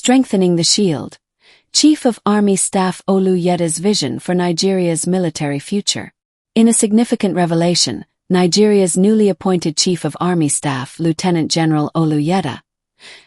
Strengthening the Shield. Chief of Army Staff Oluyede's vision for Nigeria's military future. In a significant revelation, Nigeria's newly appointed Chief of Army Staff, Lieutenant General Oluyede,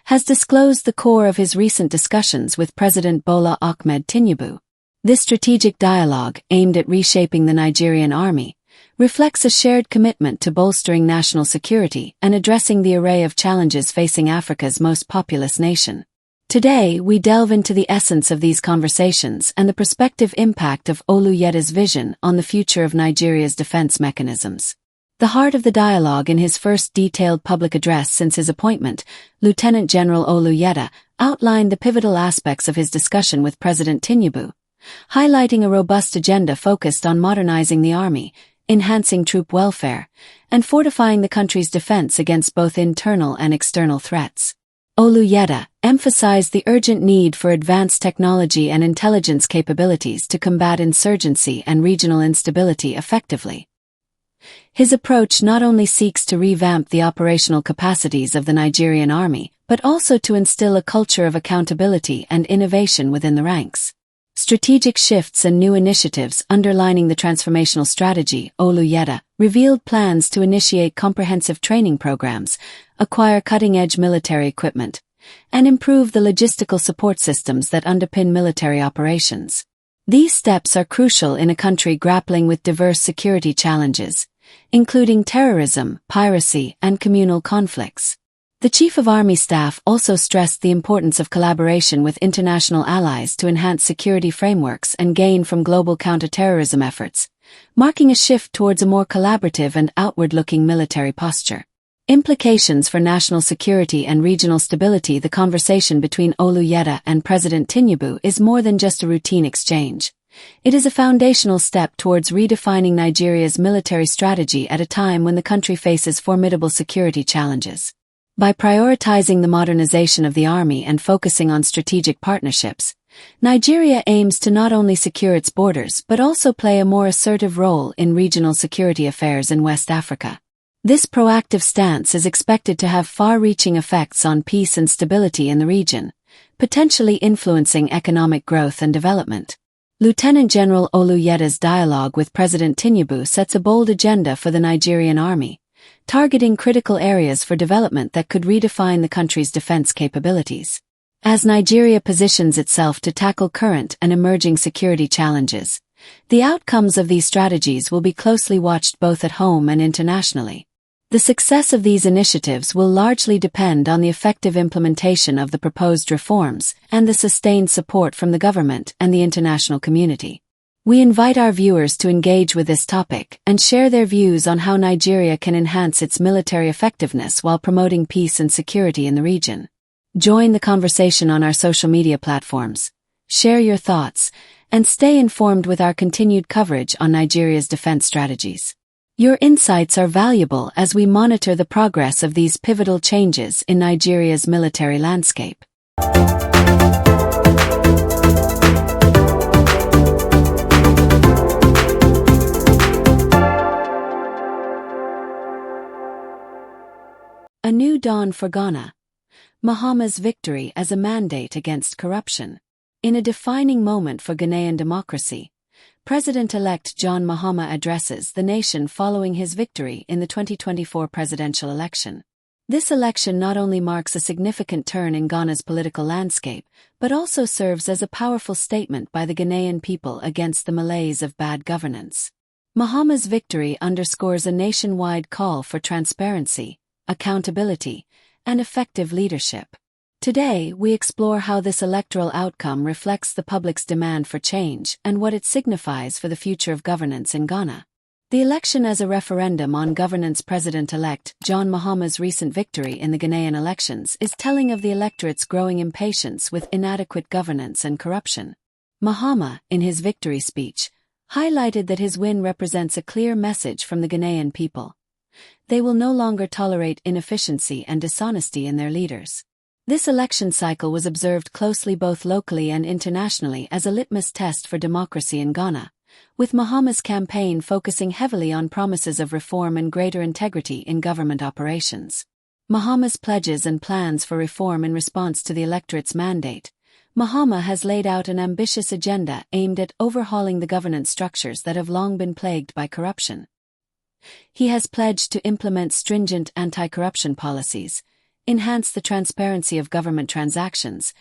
has disclosed the core of his recent discussions with President Bola Ahmed Tinubu. This strategic dialogue, aimed at reshaping the Nigerian army, reflects a shared commitment to bolstering national security and addressing the array of challenges facing Africa's most populous nation. Today, we delve into the essence of these conversations and the prospective impact of Oluyede's vision on the future of Nigeria's defense mechanisms. The heart of the dialogue in his first detailed public address since his appointment, Lieutenant General Oluyede outlined the pivotal aspects of his discussion with President Tinubu, highlighting a robust agenda focused on modernizing the army, enhancing troop welfare, and fortifying the country's defense against both internal and external threats. Oluyede emphasized the urgent need for advanced technology and intelligence capabilities to combat insurgency and regional instability effectively. His approach not only seeks to revamp the operational capacities of the Nigerian army, but also to instill a culture of accountability and innovation within the ranks. Strategic shifts and new initiatives underlining the transformational strategy, Oluyede revealed plans to initiate comprehensive training programs, acquire cutting-edge military equipment, and improve the logistical support systems that underpin military operations. These steps are crucial in a country grappling with diverse security challenges, including terrorism, piracy, and communal conflicts. The Chief of Army Staff also stressed the importance of collaboration with international allies to enhance security frameworks and gain from global counterterrorism efforts, marking a shift towards a more collaborative and outward-looking military posture. Implications for national security and regional stability. The conversation between Oluyede and President Tinubu is more than just a routine exchange. It is a foundational step towards redefining Nigeria's military strategy at a time when the country faces formidable security challenges. By prioritizing the modernization of the army and focusing on strategic partnerships, Nigeria aims to not only secure its borders but also play a more assertive role in regional security affairs in West Africa. This proactive stance is expected to have far-reaching effects on peace and stability in the region, potentially influencing economic growth and development. Lieutenant General Oluyede's dialogue with President Tinubu sets a bold agenda for the Nigerian army, targeting critical areas for development that could redefine the country's defense capabilities. As Nigeria positions itself to tackle current and emerging security challenges, the outcomes of these strategies will be closely watched both at home and internationally. The success of these initiatives will largely depend on the effective implementation of the proposed reforms and the sustained support from the government and the international community. We invite our viewers to engage with this topic and share their views on how Nigeria can enhance its military effectiveness while promoting peace and security in the region. Join the conversation on our social media platforms, share your thoughts, and stay informed with our continued coverage on Nigeria's defense strategies. Your insights are valuable as we monitor the progress of these pivotal changes in Nigeria's military landscape. A new dawn for Ghana. Mahama's victory as a mandate against corruption. In a defining moment for Ghanaian democracy, President-elect John Mahama addresses the nation following his victory in the 2024 presidential election. This election not only marks a significant turn in Ghana's political landscape, but also serves as a powerful statement by the Ghanaian people against the malaise of bad governance. Mahama's victory underscores a nationwide call for transparency, accountability, and effective leadership. Today, we explore how this electoral outcome reflects the public's demand for change and what it signifies for the future of governance in Ghana. The election as a referendum on governance. President-elect John Mahama's recent victory in the Ghanaian elections is telling of the electorate's growing impatience with inadequate governance and corruption. Mahama, in his victory speech, highlighted that his win represents a clear message from the Ghanaian people. They will no longer tolerate inefficiency and dishonesty in their leaders. This election cycle was observed closely both locally and internationally as a litmus test for democracy in Ghana, with Mahama's campaign focusing heavily on promises of reform and greater integrity in government operations. Mahama's pledges and plans for reform in response to the electorate's mandate. Mahama has laid out an ambitious agenda aimed at overhauling the governance structures that have long been plagued by corruption. He has pledged to implement stringent anti-corruption policies, enhance the transparency of government transactions,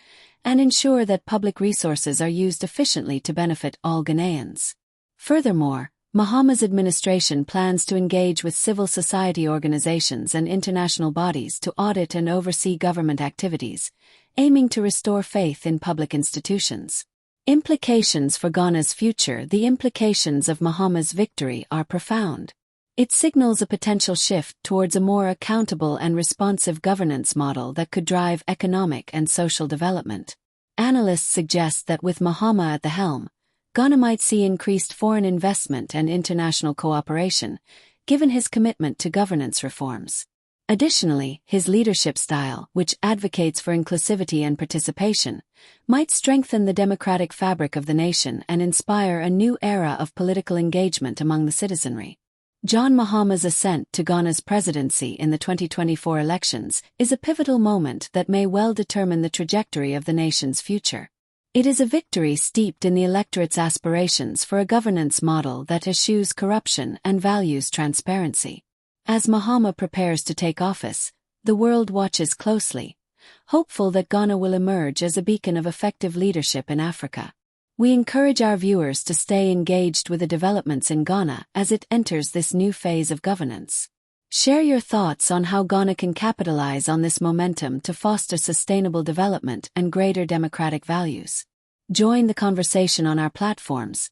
and ensure that public resources are used efficiently to benefit all Ghanaians. Furthermore, Mahama's administration plans to engage with civil society organizations and international bodies to audit and oversee government activities, aiming to restore faith in public institutions. Implications for Ghana's future. The implications of Mahama's victory are profound. It signals a potential shift towards a more accountable and responsive governance model that could drive economic and social development. Analysts suggest that with Mahama at the helm, Ghana might see increased foreign investment and international cooperation, given his commitment to governance reforms. Additionally, his leadership style, which advocates for inclusivity and participation, might strengthen the democratic fabric of the nation and inspire a new era of political engagement among the citizenry. John Mahama's ascent to Ghana's presidency in the 2024 elections is a pivotal moment that may well determine the trajectory of the nation's future. It is a victory steeped in the electorate's aspirations for a governance model that eschews corruption and values transparency. As Mahama prepares to take office, the world watches closely, hopeful that Ghana will emerge as a beacon of effective leadership in Africa. We encourage our viewers to stay engaged with the developments in Ghana as it enters this new phase of governance. Share your thoughts on how Ghana can capitalize on this momentum to foster sustainable development and greater democratic values. Join the conversation on our platforms,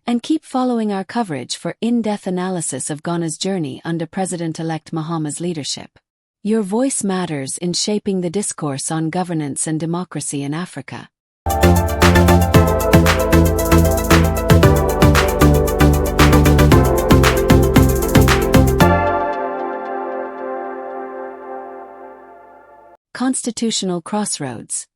and keep following our coverage for in-depth analysis of Ghana's journey under President-elect Mahama's leadership. Your voice matters in shaping the discourse on governance and democracy in Africa. Constitutional crossroads.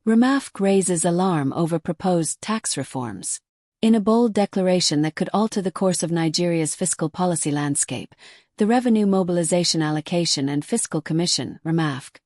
RMAFC raises alarm over proposed tax reforms. In a bold declaration that could alter the course of Nigeria's fiscal policy landscape, the Revenue Mobilization Allocation and Fiscal Commission, RMAFC,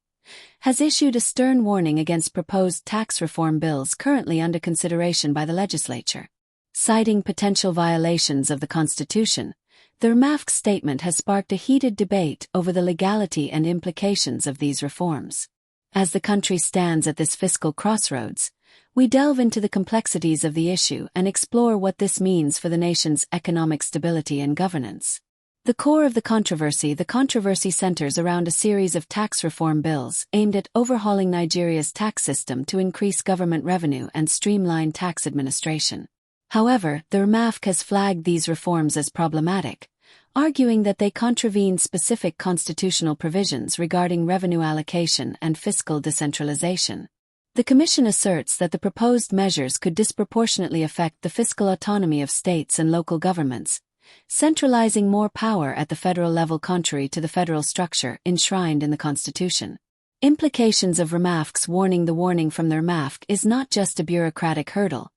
has issued a stern warning against proposed tax reform bills currently under consideration by the legislature. Citing potential violations of the Constitution, the RMAFC statement has sparked a heated debate over the legality and implications of these reforms. As the country stands at this fiscal crossroads, we delve into the complexities of the issue and explore what this means for the nation's economic stability and governance. The core of the controversy centers around a series of tax reform bills aimed at overhauling Nigeria's tax system to increase government revenue and streamline tax administration. However, the RMAFC has flagged these reforms as problematic, arguing that they contravene specific constitutional provisions regarding revenue allocation and fiscal decentralization. The Commission asserts that the proposed measures could disproportionately affect the fiscal autonomy of states and local governments, centralizing more power at the federal level contrary to the federal structure enshrined in the Constitution. Implications of RMAFC's warning. The warning from the RMAFC is not just a bureaucratic hurdle.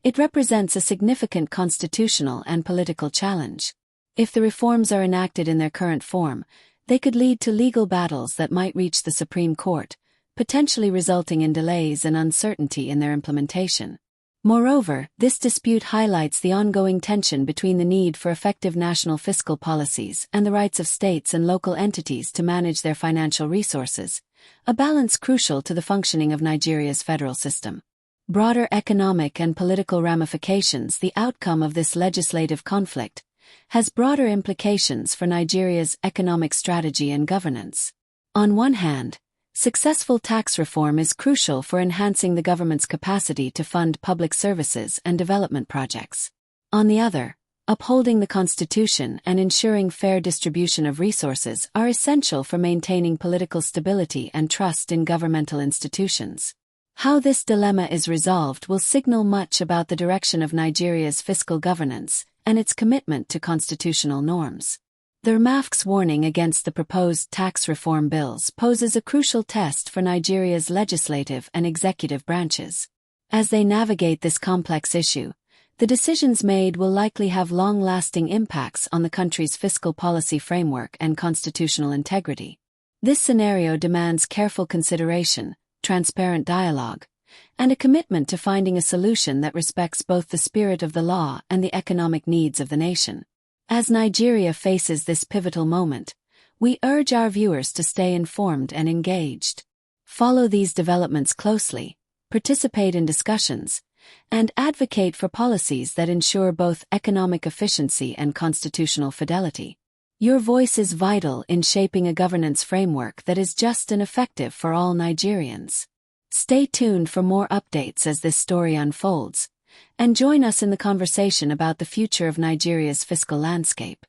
It represents a significant constitutional and political challenge. If the reforms are enacted in their current form, they could lead to legal battles that might reach the Supreme Court, potentially resulting in delays and uncertainty in their implementation. Moreover, this dispute highlights the ongoing tension between the need for effective national fiscal policies and the rights of states and local entities to manage their financial resources, a balance crucial to the functioning of Nigeria's federal system. Broader economic and political ramifications. The outcome of this legislative conflict has broader implications for Nigeria's economic strategy and governance. On one hand, successful tax reform is crucial for enhancing the government's capacity to fund public services and development projects. On the other, upholding the Constitution and ensuring fair distribution of resources are essential for maintaining political stability and trust in governmental institutions. How this dilemma is resolved will signal much about the direction of Nigeria's fiscal governance and its commitment to constitutional norms. The RMAFC's warning against the proposed tax reform bills poses a crucial test for Nigeria's legislative and executive branches. As they navigate this complex issue, the decisions made will likely have long-lasting impacts on the country's fiscal policy framework and constitutional integrity. This scenario demands careful consideration, transparent dialogue, and a commitment to finding a solution that respects both the spirit of the law and the economic needs of the nation. As Nigeria faces this pivotal moment, we urge our viewers to stay informed and engaged. Follow these developments closely, participate in discussions, and advocate for policies that ensure both economic efficiency and constitutional fidelity. Your voice is vital in shaping a governance framework that is just and effective for all Nigerians. Stay tuned for more updates as this story unfolds, and join us in the conversation about the future of Nigeria's fiscal landscape.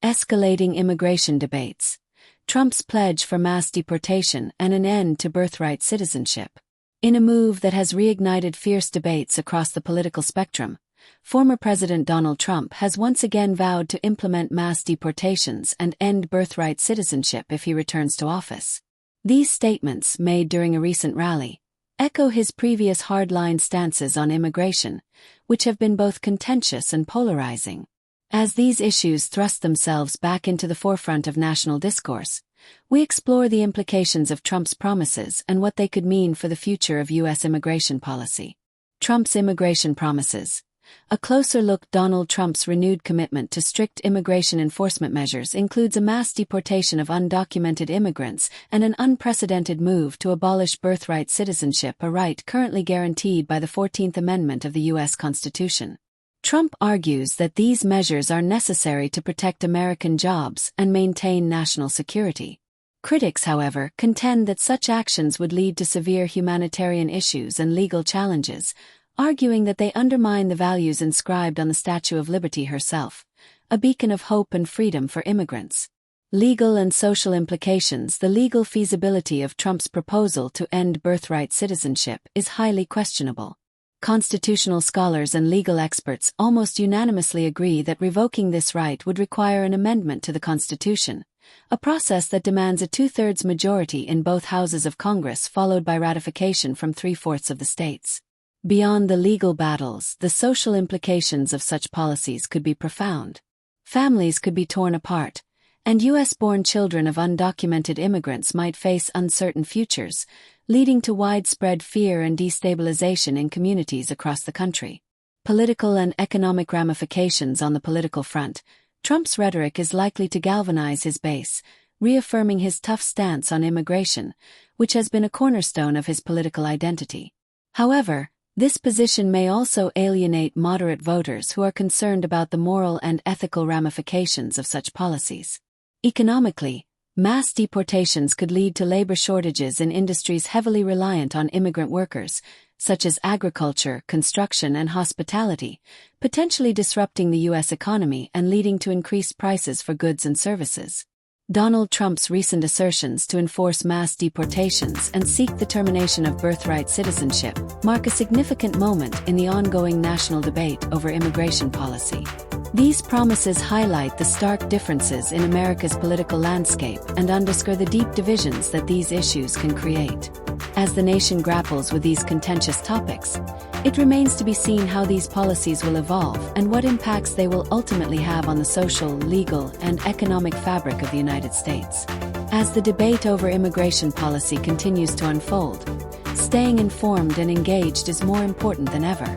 Escalating immigration debates. Trump's pledge for mass deportation and an end to birthright citizenship. In a move that has reignited fierce debates across the political spectrum, former President Donald Trump has once again vowed to implement mass deportations and end birthright citizenship if he returns to office. These statements, made during a recent rally, echo his previous hardline stances on immigration, which have been both contentious and polarizing. As these issues thrust themselves back into the forefront of national discourse, we explore the implications of Trump's promises and what they could mean for the future of U.S. immigration policy. Trump's immigration promises. A closer look. Donald Trump's renewed commitment to strict immigration enforcement measures includes a mass deportation of undocumented immigrants and an unprecedented move to abolish birthright citizenship, a right currently guaranteed by the 14th Amendment of the U.S. Constitution. Trump argues that these measures are necessary to protect American jobs and maintain national security. Critics, however, contend that such actions would lead to severe humanitarian issues and legal challenges, arguing that they undermine the values inscribed on the Statue of Liberty herself, a beacon of hope and freedom for immigrants. Legal and social implications. The legal feasibility of Trump's proposal to end birthright citizenship is highly questionable. Constitutional scholars and legal experts almost unanimously agree that revoking this right would require an amendment to the Constitution, a process that demands a two-thirds majority in both houses of Congress followed by ratification from 3/4 of the states. Beyond the legal battles, the social implications of such policies could be profound. Families could be torn apart, and U.S.-born children of undocumented immigrants might face uncertain futures, leading to widespread fear and destabilization in communities across the country. Political and economic ramifications. On the political front, Trump's rhetoric is likely to galvanize his base, reaffirming his tough stance on immigration, which has been a cornerstone of his political identity. However, this position may also alienate moderate voters who are concerned about the moral and ethical ramifications of such policies. Economically, mass deportations could lead to labor shortages in industries heavily reliant on immigrant workers, such as agriculture, construction, and hospitality, potentially disrupting the U.S. economy and leading to increased prices for goods and services. Donald Trump's recent assertions to enforce mass deportations and seek the termination of birthright citizenship mark a significant moment in the ongoing national debate over immigration policy. These promises highlight the stark differences in America's political landscape and underscore the deep divisions that these issues can create. As the nation grapples with these contentious topics, it remains to be seen how these policies will evolve and what impacts they will ultimately have on the social, legal, and economic fabric of the United States. As the debate over immigration policy continues to unfold, staying informed and engaged is more important than ever.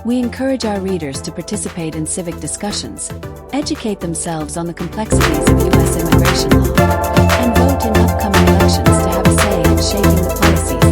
We encourage our readers to participate in civic discussions, educate themselves on the complexities of U.S. immigration law, and vote in upcoming elections to have a say in shaping the policies